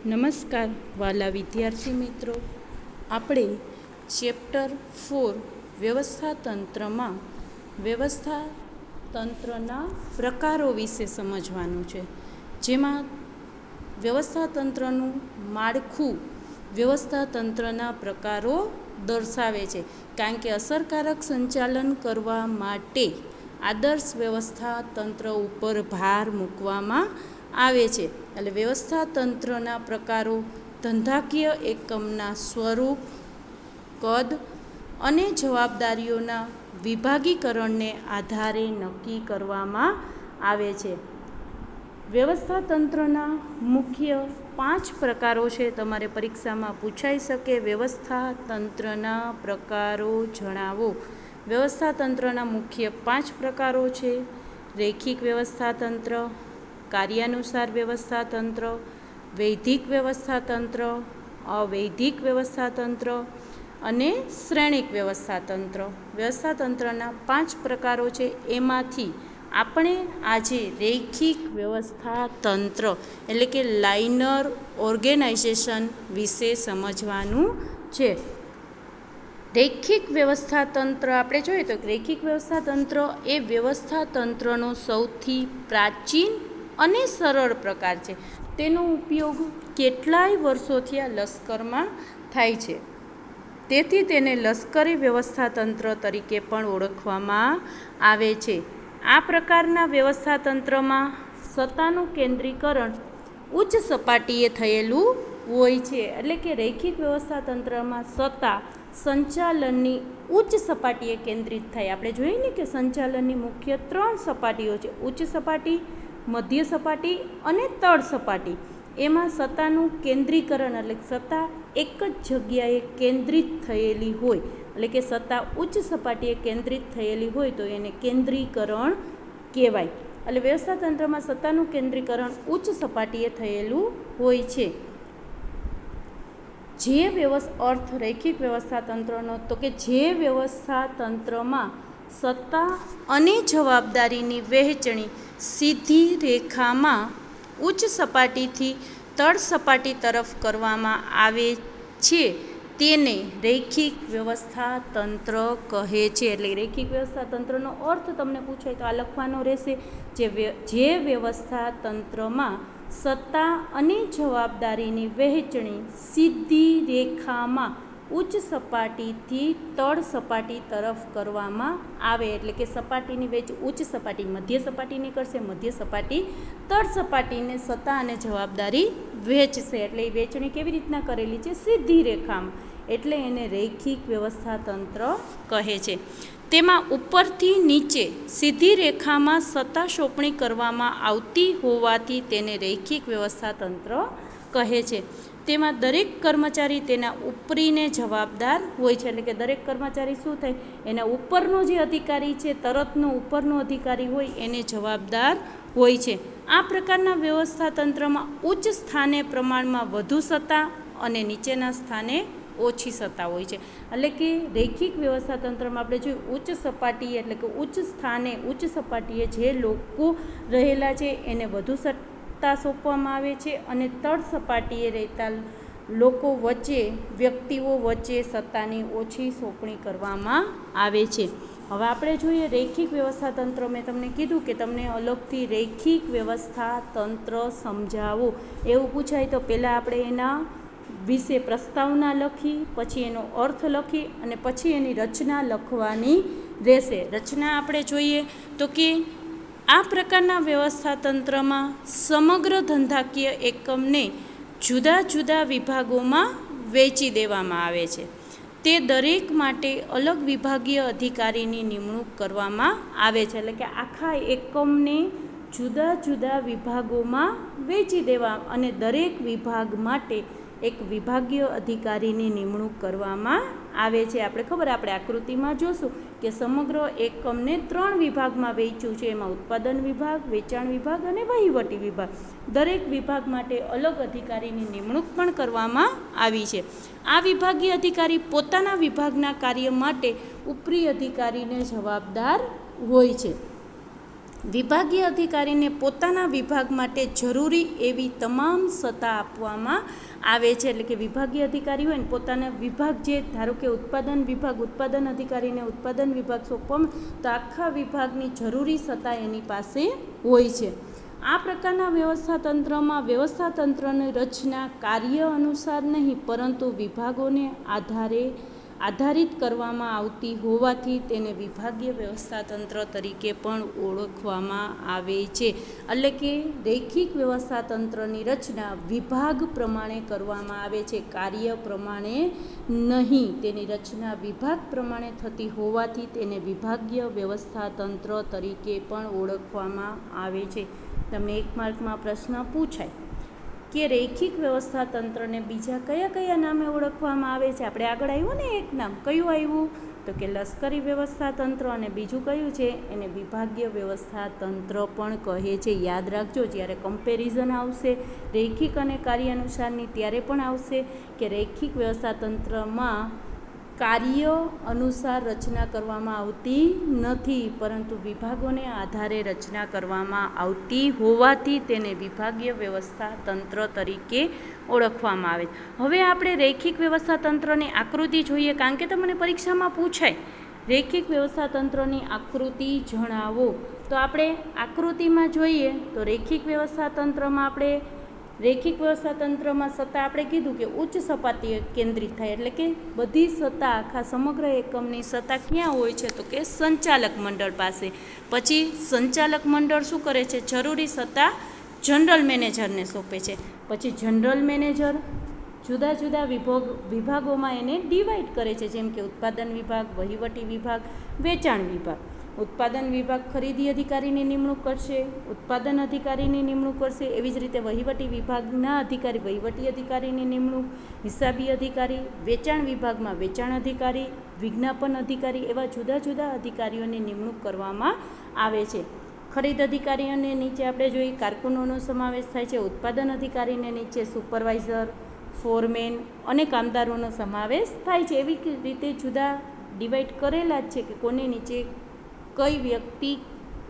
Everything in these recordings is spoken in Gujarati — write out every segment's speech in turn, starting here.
નમસ્કાર વાલા વિદ્યાર્થી મિત્રો, આપણે ચેપ્ટર 4 વ્યવસ્થાતંત્રમાં વ્યવસ્થાતંત્રના પ્રકારો વિશે સમજવાનું છે. જેમાં વ્યવસ્થાતંત્રનું માળખું વ્યવસ્થાતંત્રના પ્રકારો દર્શાવે છે. કારણ કે અસરકારક સંચાલન કરવા માટે આદર્શ વ્યવસ્થાતંત્ર ઉપર ભાર મૂકવામાં આવે છે. એટલે વ્યવસ્થાતંત્રના પ્રકારો ધંધાકીય એકમના સ્વરૂપ, કદ અને જવાબદારીઓના વિભાગીકરણને આધારે નક્કી કરવામાં આવે છે. વ્યવસ્થાતંત્રના મુખ્ય 5 પ્રકારો છે. તમારે પરીક્ષામાં પૂછાઈ શકે. વ્યવસ્થાતંત્રના પ્રકારો જણાવો. વ્યવસ્થાતંત્રના મુખ્ય 5 પ્રકારો છે: રૈખિક વ્યવસ્થાતંત્ર, કાર્યાનુસાર વ્યવસ્થાતંત્ર, વૈધિક વ્યવસ્થાતંત્ર, અવૈધિક વ્યવસ્થાતંત્ર અને શ્રેણિક વ્યવસ્થાતંત્ર. વ્યવસ્થાતંત્રના 5 પ્રકારો છે. એમાંથી આપણે આજે રૈખિક વ્યવસ્થાતંત્ર એટલે કે લાઇનર ઓર્ગેનાઇઝેશન વિશે સમજવાનું છે. રૈખિક વ્યવસ્થાતંત્ર આપણે જોઈએ તો રૈખિક વ્યવસ્થાતંત્ર એ વ્યવસ્થાતંત્રનો સૌથી પ્રાચીન અને સરળ પ્રકાર છે. તેનો ઉપયોગ કેટલાય વર્ષોથી આ લશ્કરમાં થાય છે. તેથી તેને લશ્કરી વ્યવસ્થાતંત્ર તરીકે પણ ઓળખવામાં આવે છે. આ પ્રકારના વ્યવસ્થાતંત્રમાં સત્તાનું કેન્દ્રીકરણ ઉચ્ચ સપાટીએ થયેલું હોય છે. એટલે કે રૈખિક વ્યવસ્થાતંત્રમાં સત્તા સંચાલનની ઉચ્ચ સપાટીએ કેન્દ્રિત થાય. આપણે જોઈએ ને કે સંચાલનની મુખ્ય 3 સપાટીઓ છે: ઉચ્ચ સપાટી, મધ્ય સપાટી અને તળ સપાટી. એમાં સત્તાનું કેન્દ્રીકરણ એટલે સત્તા એક જ જગ્યાએ કેન્દ્રિત થયેલી હોય, એટલે કે સત્તા ઉચ્ચ સપાટીએ કેન્દ્રિત થયેલી હોય તો એને કેન્દ્રીકરણ કહેવાય. એટલે વ્યવસ્થાતંત્રમાં સત્તાનું કેન્દ્રીકરણ ઉચ્ચ સપાટીએ થયેલું હોય છે. જે અર્થ રૈખિક વ્યવસ્થાતંત્રનો તો કે જે વ્યવસ્થાતંત્રમાં સત્તા અને જવાબદારીની વહેંચણી સીધી રેખામાં ઉચ્ચ સપાટીથી તળ સપાટી તરફ કરવામાં આવે છે તેને રૈખિક વ્યવસ્થાતંત્ર કહે છે. એટલે રૈખિક વ્યવસ્થાતંત્રનો અર્થ તમને પૂછાય તો આ લખવાનો રહેશે: જે વ્યવસ્થાતંત્રમાં સત્તા અને જવાબદારીની વહેંચણી સીધી રેખામાં ઉચ્ચ સપાટીથી તળ સપાટી તરફ કરવામાં આવે. એટલે કે સપાટીની ઉચ્ચ સપાટી મધ્ય સપાટીની કરશે, મધ્ય સપાટી તળ સપાટીને સત્તા અને જવાબદારી વહેંચશે. એટલે એ વહેંચણી કેવી રીતના કરેલી છે? સીધી રેખામાં. એટલે એને રૈખિક વ્યવસ્થાતંત્ર કહે છે. તેમાં ઉપરથી નીચે સીધી રેખામાં સત્તા સોંપણી કરવામાં આવતી હોવાથી તેને રૈખિક વ્યવસ્થાતંત્ર કહે છે. તેમાં દરેક કર્મચારી તેના ઉપરીને જવાબદાર હોય છે. એટલે કે દરેક કર્મચારી શું થાય? એના ઉપરનો જે અધિકારી છે, તરતનો ઉપરનો અધિકારી હોય એને જવાબદાર હોય છે. આ પ્રકારના વ્યવસ્થાતંત્રમાં ઉચ્ચ સ્થાને પ્રમાણમાં વધુ સત્તા અને નીચેના સ્થાને ઓછી સત્તા હોય છે. એટલે કે રૈખિક વ્યવસ્થાતંત્રમાં આપણે જોયું ઉચ્ચ સપાટીએ એટલે કે ઉચ્ચ સ્થાને ઉચ્ચ સપાટીએ જે લોકો રહેલા છે એને વધુ સત્તા સોંપવામાં આવે છે અને તળ સપાટીએ રહેતા લોકો વચ્ચે, વ્યક્તિઓ વચ્ચે સત્તાની ઓછી સોંપણી કરવામાં આવે છે. હવે આપણે જોઈએ રૈખિક વ્યવસ્થાતંત્ર. મેં તમને કીધું કે તમને અલગથી રૈખિક વ્યવસ્થાતંત્ર સમજાવો એવું પૂછાય તો પહેલાં આપણે એના વિશે પ્રસ્તાવના લખી, પછી એનો અર્થ લખી અને પછી એની રચના લખવાની રહેશે. રચના આપણે જોઈએ તો કે આ પ્રકારના વ્યવસ્થાતંત્રમાં સમગ્ર ધંધાકીય એકમને જુદા જુદા વિભાગોમાં વહેંચી દેવામાં આવે છે. તે દરેક માટે અલગ વિભાગીય અધિકારીની નિમણૂક કરવામાં આવે છે. એટલે કે આખા એકમને જુદા જુદા વિભાગોમાં વહેંચી દેવા અને દરેક વિભાગ માટે એક વિભાગીય અધિકારીની નિમણૂક કરવામાં આવે છે. આપણે ખબર, આપણે આકૃતિમાં જોશું કે સમગ્ર એકમને 3 વિભાગમાં વહેંચ્યું છે. એમાં ઉત્પાદન વિભાગ, વેચાણ વિભાગ અને વહીવટી વિભાગ. દરેક વિભાગ માટે અલગ અધિકારીની નિમણૂક પણ કરવામાં આવી છે. આ વિભાગીય અધિકારી પોતાના વિભાગના કાર્ય માટે ઉપરી અધિકારીને જવાબદાર હોય છે. વિભાગીય અધિકારીને પોતાના વિભાગ માટે જરૂરી એવી તમામ સત્તા આપવામાં આવે છે. એટલે કે વિભાગીય અધિકારી હોય ને પોતાના વિભાગ, જે ધારો કે ઉત્પાદન વિભાગ, ઉત્પાદન અધિકારીને ઉત્પાદન વિભાગ સોંપવામાં, તો આખા વિભાગની જરૂરી સત્તા એની પાસે હોય છે. આ પ્રકારના વ્યવસ્થાતંત્રમાં વ્યવસ્થાતંત્રની રચના કાર્ય અનુસાર નહીં પરંતુ વિભાગોને આધારિત કરવામાં આવતી હોવાથી તેને વિભાગીય વ્યવસ્થાતંત્ર તરીકે પણ ઓળખવામાં આવે છે. એટલે કે રૈખિક વ્યવસ્થાતંત્રની રચના વિભાગ પ્રમાણે કરવામાં આવે છે, કાર્ય પ્રમાણે નહીં. તેની રચના વિભાગ પ્રમાણે થતી હોવાથી તેને વિભાગીય વ્યવસ્થાતંત્ર તરીકે પણ ઓળખવામાં આવે છે. તમને 1 માર્કમાં પ્રશ્ન પૂછાય કે રૈખિક વ્યવસ્થાતંત્રને બીજા કયા કયા નામે ઓળખવામાં આવે છે. આપણે આગળ આવ્યું ને એક નામ, કયું આવ્યું? તો કે લશ્કરી વ્યવસ્થાતંત્ર, અને બીજું કયું છે? એને વિભાગીય વ્યવસ્થાતંત્ર પણ કહે છે. યાદ રાખજો, જ્યારે કમ્પેરિઝન આવશે રૈખિક અને કાર્ય અનુસારની, ત્યારે પણ આવશે કે રૈખિક વ્યવસ્થાતંત્રમાં કાર્ય અનુસાર રચના કરવામાં આવતી નથી, પરંતુ વિભાગોને આધારે રચના કરવામાં આવતી હોવાથી તેને વિભાગીય વ્યવસ્થાતંત્ર તરીકે ઓળખવામાં આવે છે. હવે આપણે રૈખિક વ્યવસ્થાતંત્રની આકૃતિ જોઈએ, કારણ કે તમને પરીક્ષામાં પૂછાય રૈખિક વ્યવસ્થાતંત્રની આકૃતિ જણાવો. તો આપણે આકૃતિમાં જોઈએ તો રૈખિક વ્યવસ્થાતંત્રમાં સત્તા આપણે કીધું કે ઉચ્ચ સપાટીએ કેન્દ્રિત થાય, એટલે કે બધી સત્તા, આખા સમગ્ર એકમની સત્તા ક્યાં હોય છે? તો કે સંચાલક મંડળ પાસે. પછી સંચાલક મંડળ શું કરે છે? જરૂરી સત્તા જનરલ મેનેજરને સોંપે છે. પછી જનરલ મેનેજર જુદા જુદા વિભાગોમાં એને ડિવાઈડ કરે છે, જેમ કે ઉત્પાદન વિભાગ, વહીવટી વિભાગ, વેચાણ વિભાગ. ઉત્પાદન વિભાગ ખરીદી અધિકારીની નિમણૂક કરશે, ઉત્પાદન અધિકારીની નિમણૂક કરશે. એવી જ રીતે વહીવટી વિભાગના અધિકારી વહીવટી અધિકારીની નિમણૂક, હિસાબી અધિકારી, વેચાણ વિભાગમાં વેચાણ અધિકારી, વિજ્ઞાપન અધિકારી, એવા જુદા જુદા અધિકારીઓની નિમણૂક કરવામાં આવે છે. ખરીદ અધિકારીઓને નીચે આપણે જોઈએ કારકુનોનો સમાવેશ થાય છે. ઉત્પાદન અધિકારીને નીચે સુપરવાઇઝર, ફોરમેન અને કામદારોનો સમાવેશ થાય છે. એવી રીતે જુદા ડિવાઈડ કરેલા જ છે કે કોને નીચે કઈ વ્યક્તિ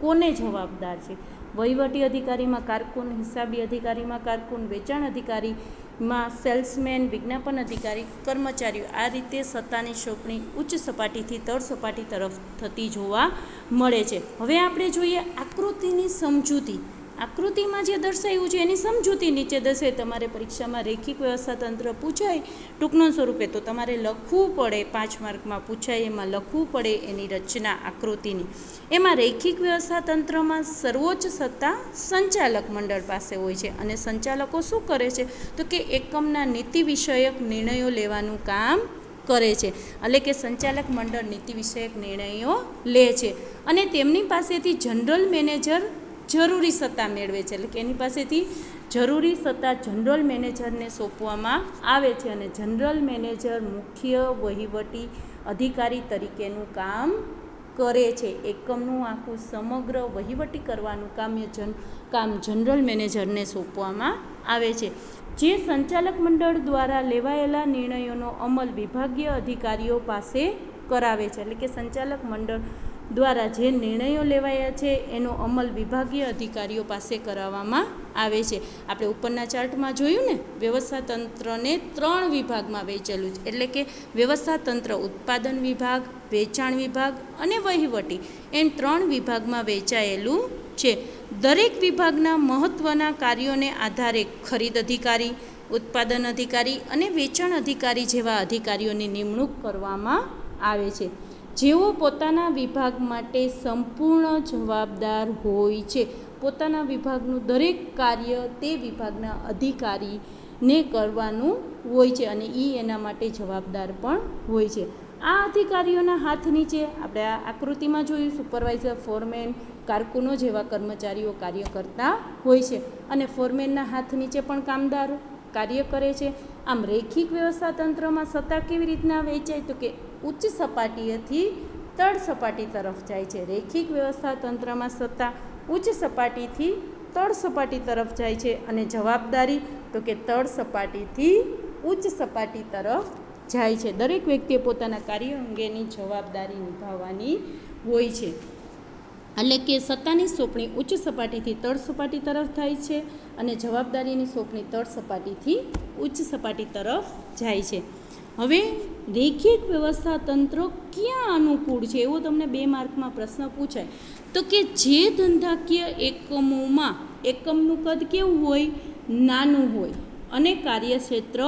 કોને જવાબદાર છે. વહીવટી અધિકારીમાં કારકુન, હિસાબી અધિકારીમાં કારકુન, વેચાણ અધિકારીમાં સેલ્સમેન, વિજ્ઞાપન અધિકારી, કર્મચારીઓ. આ રીતે સત્તાની સોંપણી ઉચ્ચ સપાટીથી તળ સપાટી તરફ થતી જોવા મળે છે. હવે આપણે જોઈએ આકૃતિની સમજૂતી. આકૃતિમાં જે દર્શાવ્યું છે એની સમજૂતી નીચે દર્શાવી. તમારે પરીક્ષામાં રૈખિક વ્યવસ્થાતંત્ર પૂછાય ટૂંકનો સ્વરૂપે તો તમારે લખવું પડે, 5 માર્કમાં પૂછાય એમાં લખવું પડે એની રચના આકૃતિની. એમાં રૈખિક વ્યવસ્થાતંત્રમાં સર્વોચ્ચ સત્તા સંચાલક મંડળ પાસે હોય છે, અને સંચાલકો શું કરે છે? તો કે એકમના નીતિ વિષયક નિર્ણયો લેવાનું કામ કરે છે. એટલે કે સંચાલક મંડળ નીતિ વિષયક નિર્ણયો લે છે, અને તેમની પાસેથી જનરલ મેનેજર જરૂરી સત્તા મેળવે છે. એટલે કે એની પાસેથી જરૂરી સત્તા જનરલ મેનેજરને સોંપવામાં આવે છે, અને જનરલ મેનેજર મુખ્ય વહીવટી અધિકારી તરીકેનું કામ કરે છે. એકમનું આખું સમગ્ર વહીવટી કરવાનું કામ જનરલ મેનેજરને સોંપવામાં આવે છે. જે સંચાલક મંડળ દ્વારા લેવાયેલા નિર્ણયોનો અમલ વિભાગીય અધિકારીઓ પાસે કરાવે છે. એટલે કે સંચાલક મંડળ દ્વારા જે નિર્ણયો લેવાયા છે એનો અમલ વિભાગીય અધિકારીઓ પાસે કરાવવામાં આવે છે. આપણે ઉપરના ચાર્ટમાં જોયું ને, વ્યવસ્થાતંત્રને 3 વિભાગમાં વહેંચેલું છે. એટલે કે વ્યવસ્થાતંત્ર ઉત્પાદન વિભાગ, વેચાણ વિભાગ અને વહીવટી, એમ 3 વિભાગમાં વહેંચાયેલું છે. દરેક વિભાગના મહત્ત્વના કાર્યોને આધારે ખરીદ અધિકારી, ઉત્પાદન અધિકારી અને વેચાણ અધિકારી જેવા અધિકારીઓની નિમણૂક કરવામાં આવે છે, જેઓ પોતાના વિભાગ માટે સંપૂર્ણ જવાબદાર હોય છે. પોતાના વિભાગનું દરેક કાર્ય તે વિભાગના અધિકારીને કરવાનું હોય છે, અને એના માટે જવાબદાર પણ હોય છે. આ અધિકારીઓના હાથ નીચે આપણે આ આકૃતિમાં જોયું સુપરવાઇઝર, ફોરમેન, કારકુનો જેવા કર્મચારીઓ કાર્ય કરતા હોય છે, અને ફોરમેનના હાથ નીચે પણ કામદાર કાર્ય કરે છે. આમ રૈખિક વ્યવસ્થાતંત્રમાં સત્તા કેવી રીતના વહેંચાય? તો કે ઉચ્ચ સપાટીએથી તળ સપાટી તરફ જાય છે. રૈખિક વ્યવસ્થાતંત્રમાં સત્તા ઉચ્ચ સપાટીથી તળ સપાટી તરફ જાય છે, અને જવાબદારી તો કે તળ સપાટીથી ઉચ્ચ સપાટી તરફ જાય છે. દરેક વ્યક્તિએ પોતાના કાર્ય અંગેની જવાબદારી નિભાવવાની હોય છે. એટલે કે સત્તાની સોંપણી ઉચ્ચ સપાટીથી તળ સપાટી તરફ થાય છે અને જવાબદારીની સોંપણી તળ સપાટીથી ઉચ્ચ સપાટી તરફ જાય છે. હવે રેખિક વ્યવસ્થા તંત્ર ક્યાં અનુકૂળ છે એવો તમને 2 માર્કમાં પ્રશ્ન પૂછાય તો કે જે ધંધાકીય એકમોમાં એકમનું કદ કેવું હોય, નાનું હોય અને કાર્યક્ષેત્ર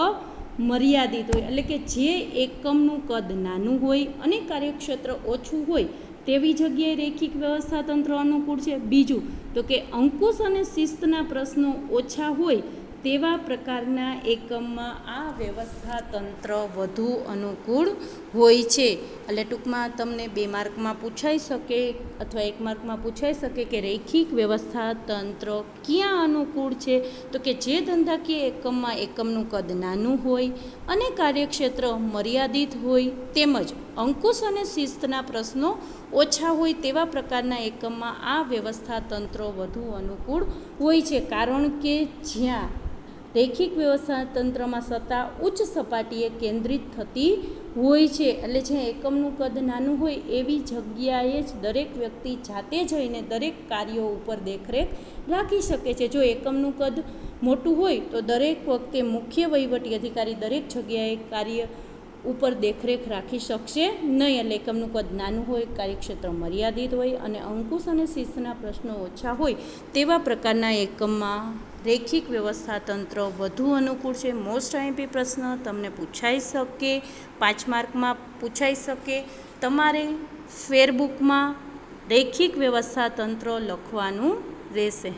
મર્યાદિત હોય. એટલે કે જે એકમનું કદ નાનું હોય અને કાર્યક્ષેત્ર ઓછું હોય તેવી જગ્યાએ રેખિક વ્યવસ્થા તંત્ર અનુકૂળ છે. બીજું તો કે અંકુશ અને શિસ્તના પ્રશ્નો ઓછા હોય તેવા પ્રકારના એકમમાં આ વ્યવસ્થા તંત્ર વધુ અનુકૂળ હોય છે. એટલે ટૂંકમાં તમને 2 માર્કમાં પૂછાઈ શકે અથવા 1 માર્કમાં પૂછાઈ શકે કે રેખિક વ્યવસ્થા તંત્ર ક્યાં અનુકૂળ છે તો કે જે ધંધાકીય એકમમાં એકમનું કદ નાનું હોય અને કાર્યક્ષેત્ર મર્યાદિત હોય તેમજ અંકુશ અને શિસ્તના પ્રશ્નો ઓછા હોય તેવા પ્રકારના એકમમાં આ વ્યવસ્થા તંત્રો વધુ અનુકૂળ હોય છે. કારણ કે જ્યાં રેખિક વ્યવસ્થા તંત્રમાં સત્તા ઉચ્ચ સપાટીએ કેન્દ્રિત થતી હોય છે, એટલે જ્યાં એકમનું કદ નાનું હોય એવી જગ્યાએ જ દરેક વ્યક્તિ જાતે જઈને દરેક કાર્યો ઉપર દેખરેખ રાખી શકે છે. જો એકમનું કદ મોટું હોય તો દરેક વખતે મુખ્ય વહીવટી અધિકારી દરેક જગ્યાએ કાર્ય ઉપર દેખરેખ રાખી શકશે નહીં. એટલે એકમનું કદ નાનું હોય, કાર્યક્ષેત્ર મર્યાદિત હોય અને અંકુશ અને શિસ્તના પ્રશ્નો ઓછા હોય તેવા પ્રકારના એકમમાં રેખિક વ્યવસ્થા તંત્ર વધુ અનુકૂળ છે. મોસ્ટ આઈએમપી પ્રશ્ન તમને પૂછાઈ શકે, 5 માર્કમાં પૂછાઈ શકે. તમારે ફેરબુકમાં રેખિક વ્યવસ્થા તંત્ર લખવાનું રહેશે.